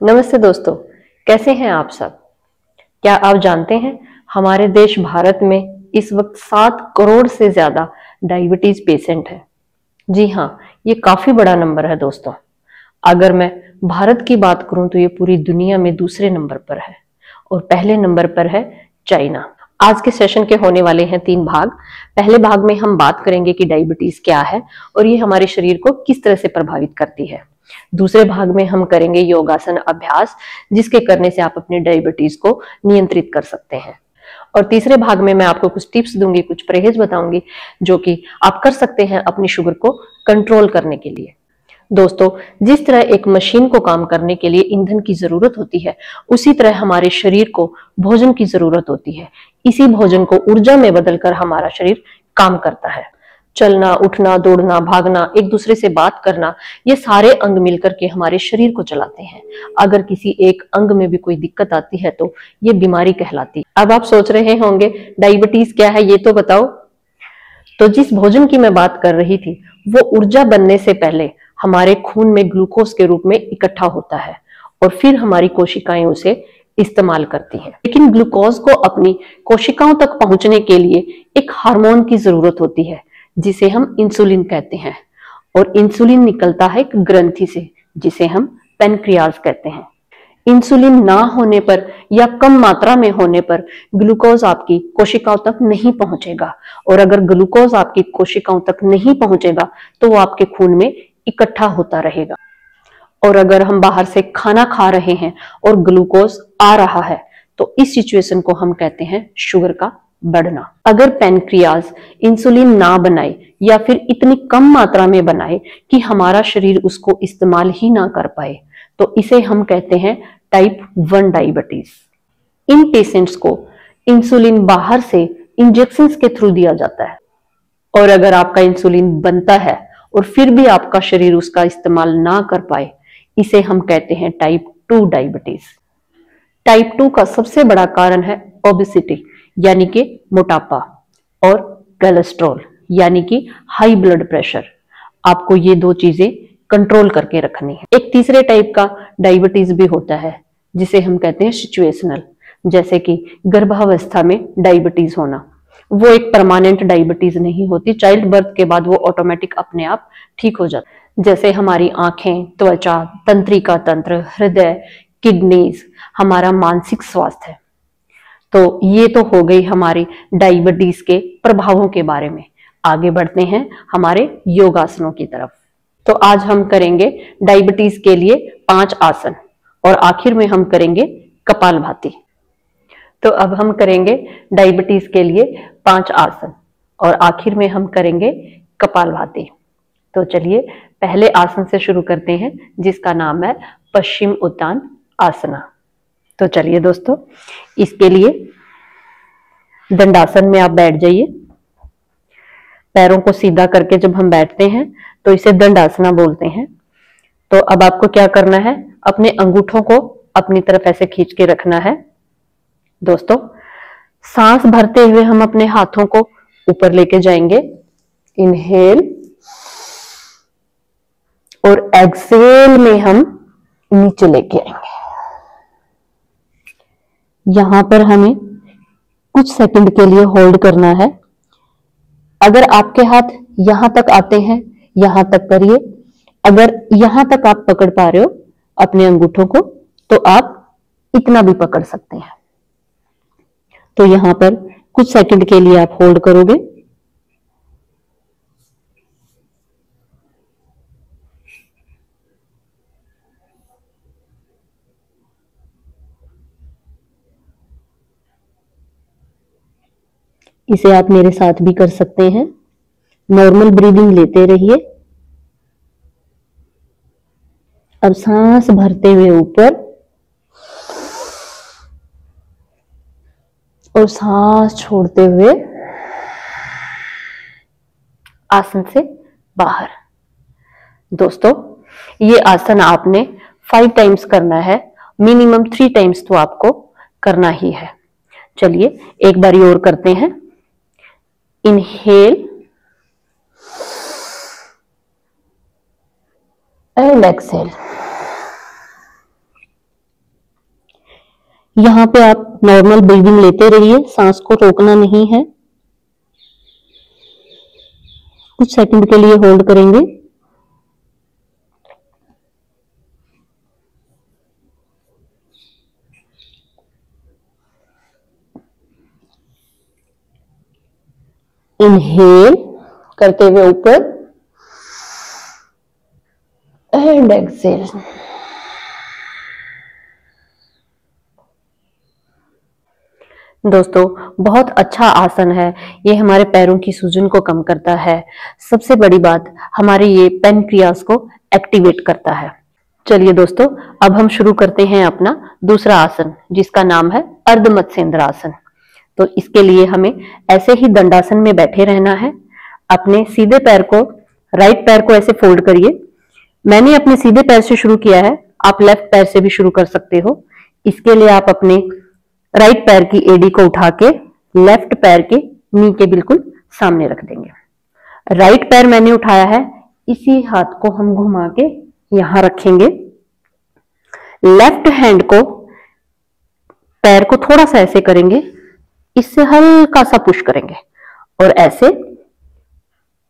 नमस्ते दोस्तों, कैसे हैं आप सब। क्या आप जानते हैं हमारे देश भारत में इस वक्त 7 करोड़ से ज्यादा डायबिटीज पेशेंट हैं। जी हाँ, ये काफी बड़ा नंबर है दोस्तों। अगर मैं भारत की बात करूं तो ये पूरी दुनिया में दूसरे नंबर पर है और पहले नंबर पर है चाइना। आज के सेशन के होने वाले हैं 3 भाग। पहले भाग में हम बात करेंगे कि डायबिटीज क्या है और ये हमारे शरीर को किस तरह से प्रभावित करती है। दूसरे भाग में हम करेंगे योगासन अभ्यास, जिसके करने से आप अपने डायबिटीज को नियंत्रित कर सकते हैं। और तीसरे भाग में मैं आपको कुछ टिप्स दूंगी, कुछ परहेज बताऊंगी जो कि आप कर सकते हैं अपनी शुगर को कंट्रोल करने के लिए। दोस्तों, जिस तरह एक मशीन को काम करने के लिए ईंधन की जरूरत होती है, उसी तरह हमारे शरीर को भोजन की जरूरत होती है। इसी भोजन को ऊर्जा में बदलकर हमारा शरीर काम करता है। चलना, उठना, दौड़ना, भागना, एक दूसरे से बात करना, ये सारे अंग मिलकर के हमारे शरीर को चलाते हैं। अगर किसी एक अंग में भी कोई दिक्कत आती है तो ये बीमारी कहलाती है। अब आप सोच रहे होंगे डायबिटीज क्या है, ये तो बताओ। तो जिस भोजन की मैं बात कर रही थी वो ऊर्जा बनने से पहले हमारे खून में ग्लूकोज के रूप में इकट्ठा होता है और फिर हमारी कोशिकाएं उसे इस्तेमाल करती हैं। लेकिन ग्लूकोज को अपनी कोशिकाओं तक पहुंचने के लिए एक हार्मोन की जरूरत होती है जिसे हम इंसुलिन कहते हैं। और इंसुलिन निकलता है एक ग्रंथि से जिसे हम पैनक्रियाज कहते हैं। इंसुलिन ना होने पर या कम मात्रा में होने पर ग्लूकोज आपकी कोशिकाओं तक नहीं पहुंचेगा, और अगर ग्लूकोज आपकी कोशिकाओं तक नहीं पहुंचेगा तो वो आपके खून में इकट्ठा होता रहेगा। और अगर हम बाहर से खाना खा रहे हैं और ग्लूकोज आ रहा है तो इस सिचुएशन को हम कहते हैं शुगर का बढ़ना। अगर पैनक्रियाज इंसुलिन ना बनाए या फिर इतनी कम मात्रा में बनाए कि हमारा शरीर उसको इस्तेमाल ही ना कर पाए तो इसे हम कहते हैं टाइप 1 डायबिटीज। इन पेशेंट्स को इंसुलिन बाहर से इंजेक्शंस के थ्रू दिया जाता है। और अगर आपका इंसुलिन बनता है और फिर भी आपका शरीर उसका इस्तेमाल ना कर पाए, इसे हम कहते हैं टाइप 2 डायबिटीज। टाइप 2 का सबसे बड़ा कारण है ओबेसिटी यानी कि मोटापा, और कोलेस्ट्रॉल यानी कि हाई ब्लड प्रेशर। आपको ये 2 चीजें कंट्रोल करके रखनी है। एक तीसरे टाइप का डायबिटीज भी होता है जिसे हम कहते हैं सिचुएशनल, जैसे कि गर्भावस्था में डायबिटीज होना। वो एक परमानेंट डायबिटीज नहीं होती, चाइल्ड बर्थ के बाद वो ऑटोमेटिक अपने आप ठीक हो जाता है। जैसे हमारी आंखें, त्वचा, तंत्रिका तंत्र, हृदय, किडनीज, हमारा मानसिक स्वास्थ्य। तो ये तो हो गई हमारी डायबिटीज के प्रभावों के बारे में। आगे बढ़ते हैं हमारे योगासनों की तरफ। तो आज हम करेंगे डायबिटीज के लिए 5 आसन और आखिर में हम करेंगे कपालभाति। तो अब हम करेंगे डायबिटीज के लिए 5 आसन और आखिर में हम करेंगे कपालभाति। तो चलिए पहले आसन से शुरू करते हैं जिसका नाम है पश्चिम उत्तान आसना। तो चलिए दोस्तों, इसके लिए दंडासन में आप बैठ जाइए। पैरों को सीधा करके जब हम बैठते हैं तो इसे दंडासना बोलते हैं। तो अब आपको क्या करना है, अपने अंगूठों को अपनी तरफ ऐसे खींच के रखना है। दोस्तों, सांस भरते हुए हम अपने हाथों को ऊपर लेके जाएंगे, इनहेल, और एक्सेल में हम नीचे लेके आएंगे। यहां पर हमें कुछ सेकंड के लिए होल्ड करना है। अगर आपके हाथ यहां तक आते हैं, यहां तक करिए। अगर यहां तक आप पकड़ पा रहे हो अपने अंगूठों को तो आप इतना भी पकड़ सकते हैं। तो यहां पर कुछ सेकंड के लिए आप होल्ड करोगे। इसे आप मेरे साथ भी कर सकते हैं। नॉर्मल ब्रीदिंग लेते रहिए। अब सांस भरते हुए ऊपर और सांस छोड़ते हुए आसन से बाहर। दोस्तों, ये आसन आपने 5 टाइम्स करना है, मिनिमम 3 टाइम्स तो आपको करना ही है। चलिए एक बारी और करते हैं। Inhale and exhale. यहाँ पे आप नॉर्मल ब्रीदिंग लेते रहिए, सांस को रोकना नहीं है। कुछ सेकंड के लिए होल्ड करेंगे। इनहेल करते हुए ऊपर एंड एक्सेल। दोस्तों बहुत अच्छा आसन है ये, हमारे पैरों की सूजन को कम करता है। सबसे बड़ी बात, हमारे ये पेनक्रियास को एक्टिवेट करता है। चलिए दोस्तों, अब हम शुरू करते हैं अपना दूसरा आसन, जिसका नाम है अर्ध मत्स्येंद्र आसन। तो इसके लिए हमें ऐसे ही दंडासन में बैठे रहना है। अपने सीधे पैर को, राइट पैर को ऐसे फोल्ड करिए। मैंने अपने सीधे पैर से शुरू किया है, आप लेफ्ट पैर से भी शुरू कर सकते हो। इसके लिए आप अपने राइट पैर की एडी को उठा के लेफ्ट पैर के नी के बिल्कुल सामने रख देंगे। राइट पैर मैंने उठाया है, इसी हाथ को हम घुमा के यहां रखेंगे। लेफ्ट हैंड को, पैर को थोड़ा सा ऐसे करेंगे, इससे हल्का सा पुश करेंगे और ऐसे,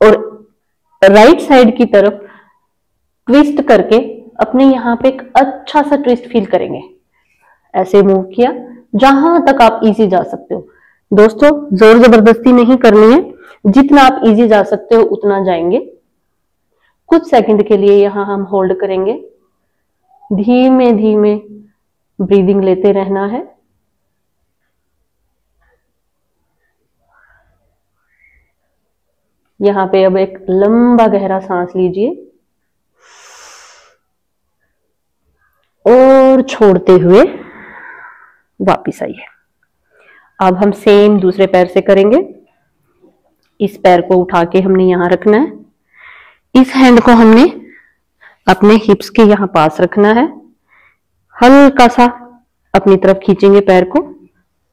और राइट साइड की तरफ ट्विस्ट करके अपने यहां पे एक अच्छा सा ट्विस्ट फील करेंगे। ऐसे मूव किया जहां तक आप इजी जा सकते हो। दोस्तों जोर जबरदस्ती नहीं करनी है, जितना आप इजी जा सकते हो उतना जाएंगे। कुछ सेकंड के लिए यहां हम होल्ड करेंगे, धीमे धीमे ब्रीदिंग लेते रहना है। यहां पे अब एक लंबा गहरा सांस लीजिए और छोड़ते हुए वापिस आइए। अब हम सेम दूसरे पैर से करेंगे। इस पैर को उठा के हमने यहां रखना है, इस हैंड को हमने अपने हिप्स के यहां पास रखना है। हल्का सा अपनी तरफ खींचेंगे पैर को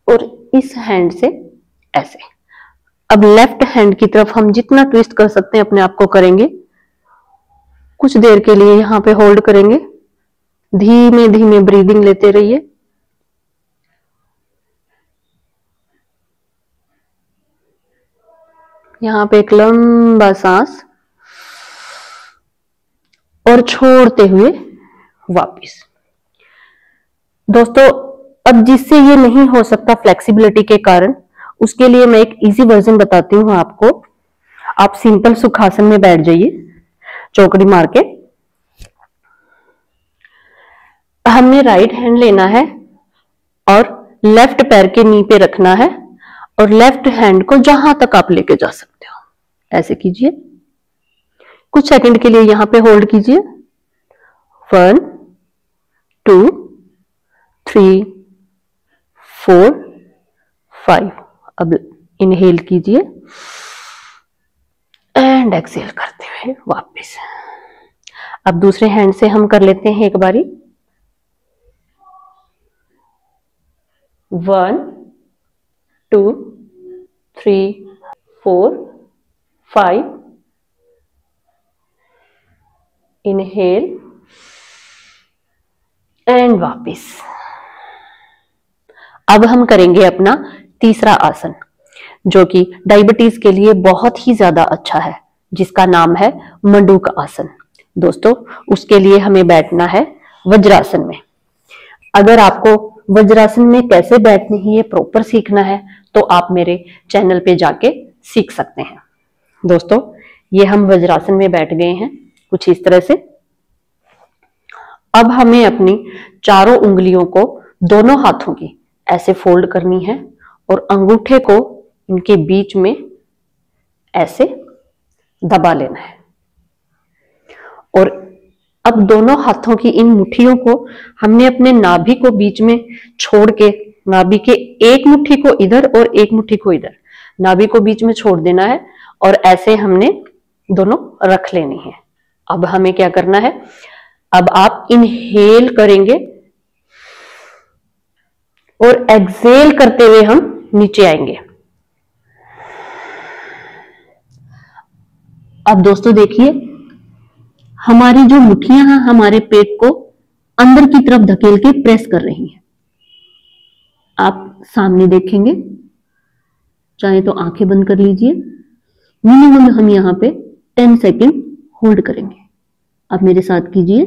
और इस हैंड से ऐसे। अब लेफ्ट हैंड की तरफ हम जितना ट्विस्ट कर सकते हैं अपने आप को करेंगे। कुछ देर के लिए यहां पे होल्ड करेंगे, धीमे धीमे ब्रीदिंग लेते रहिए। यहां पे एक लंबा सांस और छोड़ते हुए वापस। दोस्तों अब जिससे ये नहीं हो सकता फ्लेक्सिबिलिटी के कारण, उसके लिए मैं एक इजी वर्जन बताती हूं आपको। आप सिंपल सुखासन में बैठ जाइए, चौकड़ी मार के। हमने राइट हैंड लेना है और लेफ्ट पैर के नी पे रखना है और लेफ्ट हैंड को जहां तक आप लेके जा सकते हो ऐसे कीजिए। कुछ सेकंड के लिए यहां पे होल्ड कीजिए। 1 2 3 4 5। अब इनहेल कीजिए एंड एक्सहेल करते हुए वापस। अब दूसरे हैंड से हम कर लेते हैं एक बारी। 1 2 3 4 5। इनहेल एंड वापस। अब हम करेंगे अपना तीसरा आसन, जो कि डायबिटीज के लिए बहुत ही ज्यादा अच्छा है, जिसका नाम है मंडूक आसन। दोस्तों उसके लिए हमें बैठना है वज्रासन में। अगर आपको वज्रासन में कैसे बैठनी है ये प्रॉपर सीखना है तो आप मेरे चैनल पे जाके सीख सकते हैं। दोस्तों ये हम वज्रासन में बैठ गए हैं कुछ इस तरह से। अब हमें अपनी चारों उंगलियों को दोनों हाथों की ऐसे फोल्ड करनी है और अंगूठे को इनके बीच में ऐसे दबा लेना है। और अब दोनों हाथों की इन मुट्ठियों को हमने अपने नाभि को बीच में छोड़ के, नाभि के एक मुट्ठी को इधर और एक मुट्ठी को इधर, नाभि को बीच में छोड़ देना है और ऐसे हमने दोनों रख लेनी है। अब हमें क्या करना है, अब आप इनहेल करेंगे और एक्सहेल करते हुए हम नीचे आएंगे। अब दोस्तों देखिए, हमारी जो मुट्ठियां हैं हमारे पेट को अंदर की तरफ धकेल के प्रेस कर रही हैं। आप सामने देखेंगे, चाहे तो आंखें बंद कर लीजिए। मिनिमम हम यहाँ पे 10 सेकेंड होल्ड करेंगे। आप मेरे साथ कीजिए।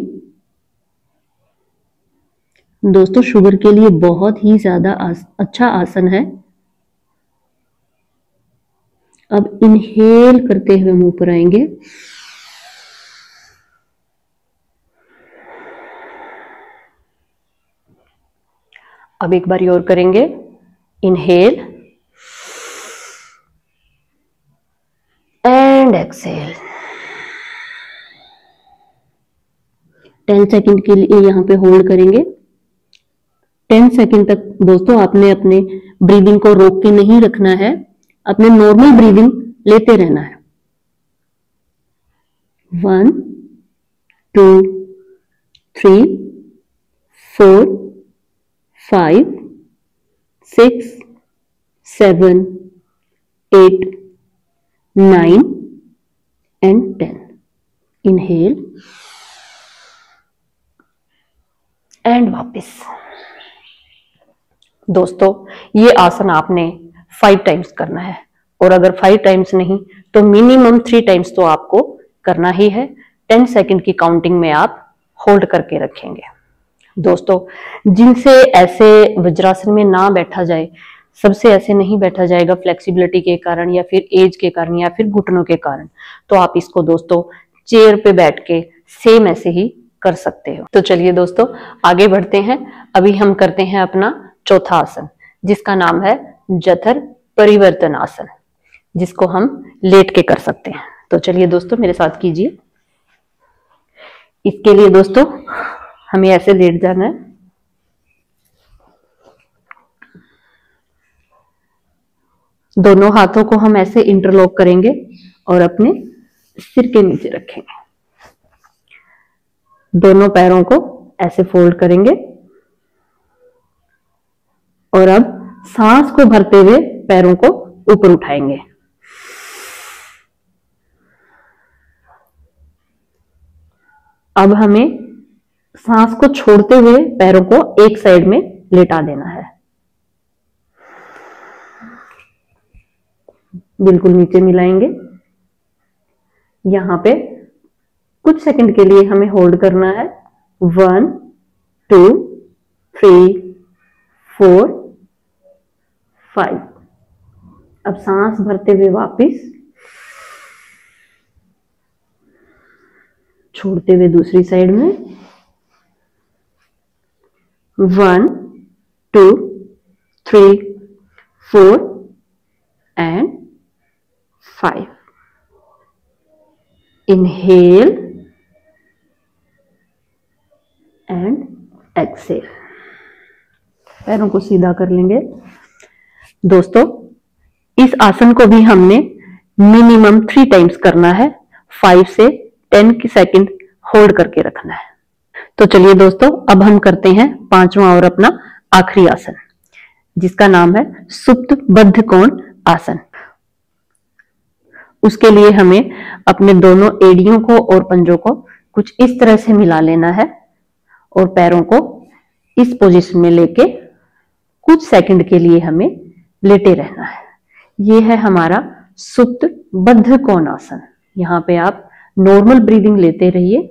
दोस्तों शुगर के लिए बहुत ही ज्यादा अच्छा आसन है। अब इनहेल करते हुए मुंह पर आएंगे, अब एक बार और करेंगे। Inhale and Excel. 10 सेकंड के लिए यहाँ पे होल्ड करेंगे। 10 सेकंड तक दोस्तों आपने अपने ब्रीदिंग को रोक के नहीं रखना है, अपने नॉर्मल ब्रीदिंग लेते रहना है। 1 2 3 4 5 6 7 8 9 and 10. Inhale एंड वापस। दोस्तों ये आसन आपने 5 टाइम्स करना है, और अगर 5 टाइम्स नहीं तो मिनिमम 3 टाइम्स तो आपको करना ही है। 10 सेकंड की काउंटिंग में आप होल्ड करके रखेंगे। दोस्तों जिनसे ऐसे वज्रासन में ना बैठा जाए, सबसे ऐसे नहीं बैठा जाएगा फ्लेक्सिबिलिटी के कारण या फिर एज के कारण या फिर घुटनों के कारण, तो आप इसको दोस्तों चेयर पे बैठ के सेम ऐसे ही कर सकते हो। तो चलिए दोस्तों आगे बढ़ते हैं। अभी हम करते हैं अपना चौथा आसन, जिसका नाम है जठर परिवर्तन आसन, जिसको हम लेट के कर सकते हैं। तो चलिए दोस्तों मेरे साथ कीजिए। इसके लिए दोस्तों हमें ऐसे लेट जाना है। दोनों हाथों को हम ऐसे इंटरलॉक करेंगे और अपने सिर के नीचे रखेंगे। दोनों पैरों को ऐसे फोल्ड करेंगे और अब सांस को भरते हुए पैरों को ऊपर उठाएंगे। अब हमें सांस को छोड़ते हुए पैरों को एक साइड में लेटा देना है, बिल्कुल नीचे मिलाएंगे। यहां पे कुछ सेकंड के लिए हमें होल्ड करना है। 1 2 3 4 5। अब सांस भरते हुए वापस, छोड़ते हुए दूसरी साइड में। 1 2 3 4 and 5. Inhale and exhale. पैरों को सीधा कर लेंगे। दोस्तों इस आसन को भी हमने मिनिमम 3 टाइम्स करना है। 5 से 10 की सेकंड होल्ड करके रखना है। तो चलिए दोस्तों अब हम करते हैं 5वां और अपना आखिरी आसन, जिसका नाम है सुप्त बद्ध कोण आसन। उसके लिए हमें अपने दोनों एड़ियों को और पंजों को कुछ इस तरह से मिला लेना है और पैरों को इस पोजीशन में लेके कुछ सेकंड के लिए हमें लेटे रहना है। यह है हमारा सुप्त बद्ध कोण आसन। यहां पे आप नॉर्मल ब्रीदिंग लेते रहिए।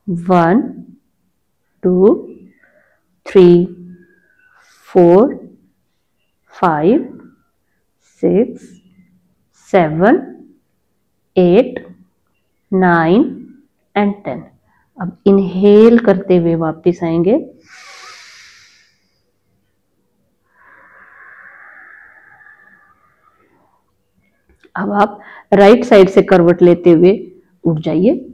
1 2 3 4 5 6 7 8 9 and 10। अब इनहेल करते हुए वापस आएंगे। अब आप राइट साइड से करवट लेते हुए उठ जाइए।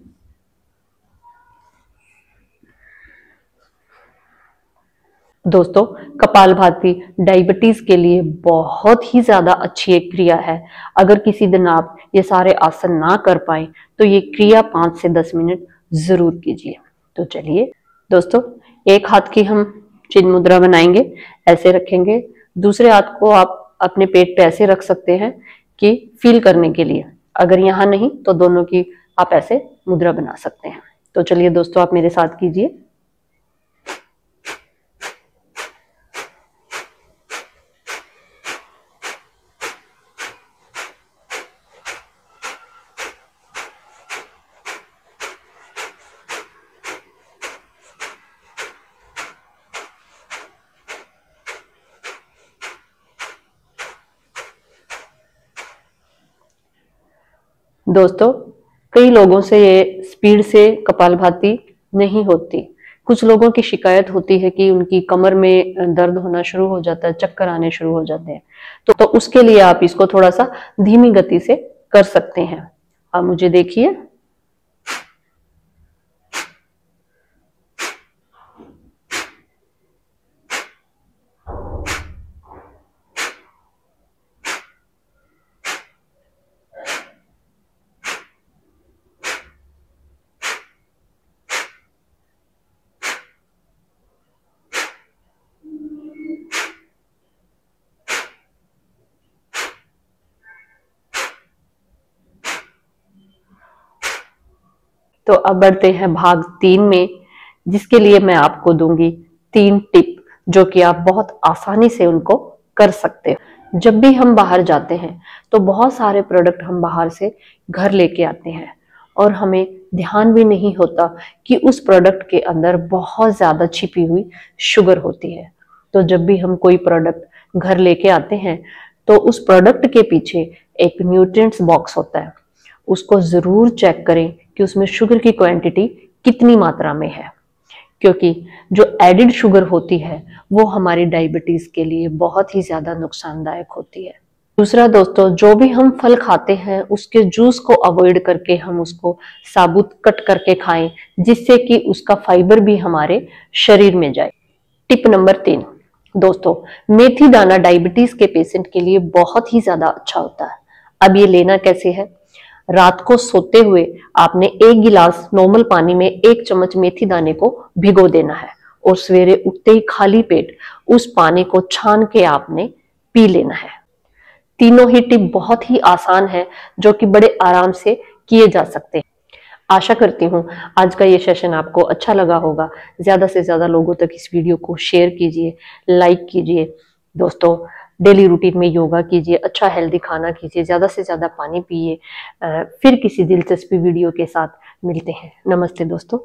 दोस्तों कपालभाति डायबिटीज के लिए बहुत ही ज्यादा अच्छी एक क्रिया है। अगर किसी दिन आप ये सारे आसन ना कर पाए तो ये क्रिया 5 से 10 मिनट जरूर कीजिए। तो चलिए दोस्तों एक हाथ की हम चिन्ह मुद्रा बनाएंगे, ऐसे रखेंगे। दूसरे हाथ को आप अपने पेट पे ऐसे रख सकते हैं कि फील करने के लिए। अगर यहाँ नहीं तो दोनों की आप ऐसे मुद्रा बना सकते हैं। तो चलिए दोस्तों आप मेरे साथ कीजिए। दोस्तों, कई लोगों से ये स्पीड से कपालभाति नहीं होती। कुछ लोगों की शिकायत होती है कि उनकी कमर में दर्द होना शुरू हो जाता है, चक्कर आने शुरू हो जाते हैं। तो उसके लिए आप इसको थोड़ा सा धीमी गति से कर सकते हैं। आप मुझे देखिए, तो अब बढ़ते हैं भाग 3 में, जिसके लिए मैं आपको दूंगी 3 टिप, जो कि आप बहुत आसानी से उनको कर सकते हो। जब भी हम बाहर जाते हैं तो बहुत सारे प्रोडक्ट हम बाहर से घर लेके आते हैं और हमें ध्यान भी नहीं होता कि उस प्रोडक्ट के अंदर बहुत ज्यादा छिपी हुई शुगर होती है। तो जब भी हम कोई प्रोडक्ट घर लेके आते हैं तो उस प्रोडक्ट के पीछे एक न्यूट्रिएंट्स बॉक्स होता है, उसको जरूर चेक करें कि उसमें शुगर की क्वांटिटी कितनी मात्रा में है, क्योंकि जो एडिड शुगर होती है वो हमारी डायबिटीज के लिए बहुत ही ज्यादा नुकसानदायक होती है। दूसरा दोस्तों, जो भी हम फल खाते हैं उसके जूस को अवॉइड करके हम उसको साबुत कट करके खाएं, जिससे कि उसका फाइबर भी हमारे शरीर में जाए। टिप नंबर 3 दोस्तों, मेथी दाना डायबिटीज के पेशेंट के लिए बहुत ही ज्यादा अच्छा होता है। अब ये लेना कैसे है? रात को सोते हुए आपने 1 गिलास नॉर्मल पानी में 1 चम्मच मेथी दाने को भिगो देना है और सवेरे उठते ही खाली पेट उस पानी को छान के आपने पी लेना है। तीनों ही टिप बहुत ही आसान है, जो कि बड़े आराम से किए जा सकते हैं। आशा करती हूँ आज का ये सेशन आपको अच्छा लगा होगा। ज्यादा से ज्यादा लोगों तक इस वीडियो को शेयर कीजिए, लाइक कीजिए। दोस्तों, डेली रूटीन में योगा कीजिए, अच्छा हेल्दी खाना कीजिए, ज्यादा से ज्यादा पानी पिए। फिर किसी दिलचस्पी वीडियो के साथ मिलते हैं। नमस्ते दोस्तों।